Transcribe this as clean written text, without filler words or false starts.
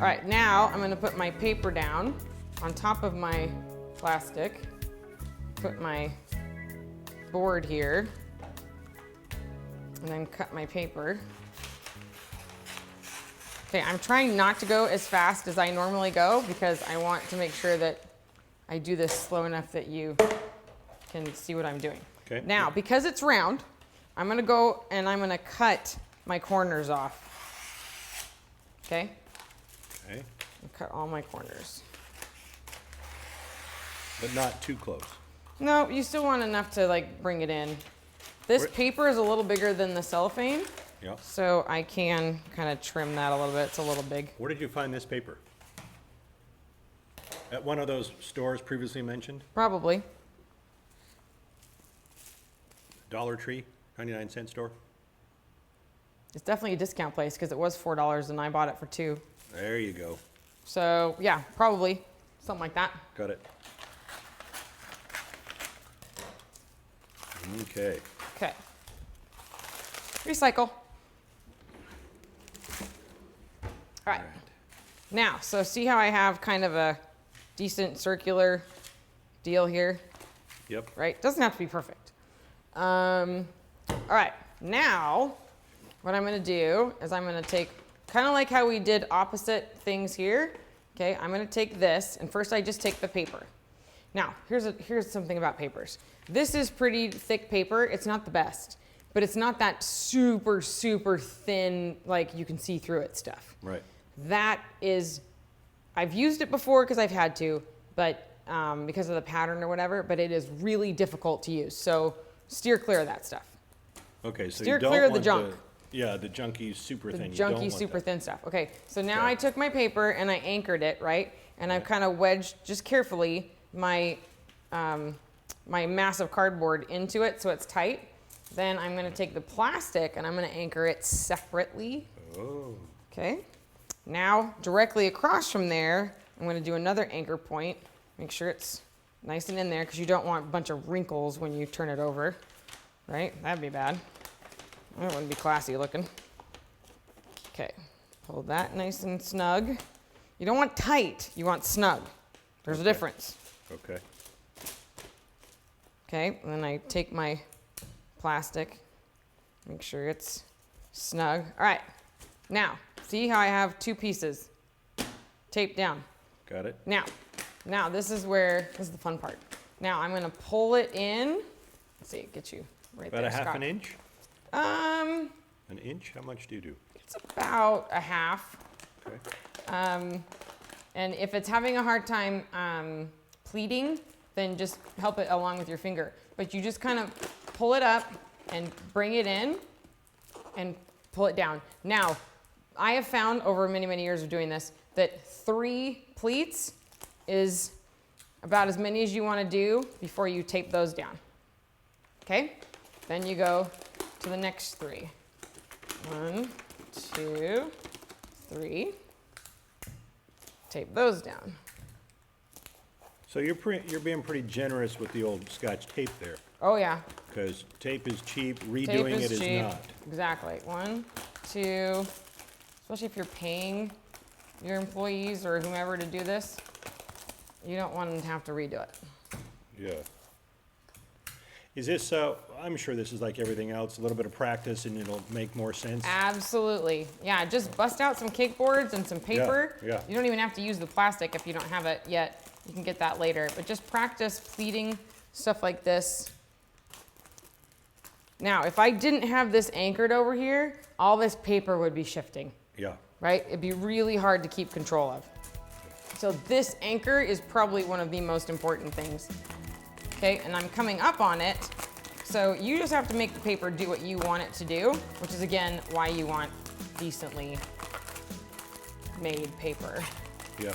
right, now I'm gonna put my paper down on top of my plastic. Put my board here, and then cut my paper. Okay, I'm trying not to go as fast as I normally go because I want to make sure that I do this slow enough that you can see what I'm doing. Okay. Now, because it's round, I'm gonna go and I'm gonna cut my corners off. Okay? Okay. Cut all my corners. But not too close. No, you still want enough to like bring it in. This paper is a little bigger than the cellophane, Yeah. so I can kind of trim that a little bit. It's a little big. Where did you find this paper? At one of those stores previously mentioned? Probably. Dollar Tree, 99-cent store? It's definitely a discount place because it was $4 and I bought it for $2. There you go. So yeah, probably something like that. Got it. Okay. Okay. Recycle. All right. Now, so see how I have kind of a decent circular deal here, Yep. right? Doesn't have to be perfect. All right, now what I'm gonna do is I'm gonna take, kind of like how we did opposite things here, okay? I'm gonna take this, and first I just take the paper. Now, here's something about papers. This is pretty thick paper. It's not the best, but it's not that super, super thin, like you can see through it stuff. Right. That is, I've used it before because I've had to, but because of the pattern or whatever, but it is really difficult to use. So steer clear of that stuff. Okay, so Steer you don't clear of the want junk. Yeah, the junky super The thin. You don't junky, want super that. thin stuff. Okay, so now Okay. I took my paper and I anchored it, right? And I've kind of wedged, just carefully, my massive cardboard into it so it's tight. Then I'm gonna take the plastic and I'm gonna anchor it separately. Oh. Okay. Now, directly across from there, I'm gonna do another anchor point. Make sure it's nice and in there because you don't want a bunch of wrinkles when you turn it over, right? That'd be bad. That wouldn't be classy looking. Okay, pull that nice and snug. You don't want tight, you want snug. There's a difference. Okay. Okay, and then I take my plastic, make sure it's snug. All right, now, see how I have two pieces taped down? Got it. Now this is the fun part. Now I'm gonna pull it in. Let's see, get you right About there, a half Scott. an inch? Um, An inch? How much do you do? it's about a half. Okay. And if it's having a hard time pleating, then just help it along with your finger. But you just kind of pull it up and bring it in and pull it down. Now, I have found over many, many years of doing this that 3 pleats is about as many as you want to do before you tape those down. Okay? Then you go to the next 3. 1, 2, 3. Tape those down. So you're being pretty generous with the old Scotch tape there, Oh yeah, because tape is cheap, tape redoing is it is cheap. not. Exactly. 1, 2. Especially if you're paying your employees or whomever to do this, you don't want them to have to redo it. Yeah. Is this, I'm sure this is like everything else, a little bit of practice and it'll make more sense. Absolutely. Yeah, just bust out some cake boards and some paper. Yeah. You don't even have to use the plastic if you don't have it yet. You can get that later. But just practice pleating stuff like this. Now, if I didn't have this anchored over here, all this paper would be shifting, Yeah. right? It'd be really hard to keep control of. So this anchor is probably one of the most important things. Okay, and I'm coming up on it. So you just have to make the paper do what you want it to do, which is again, why you want decently made paper. Yeah.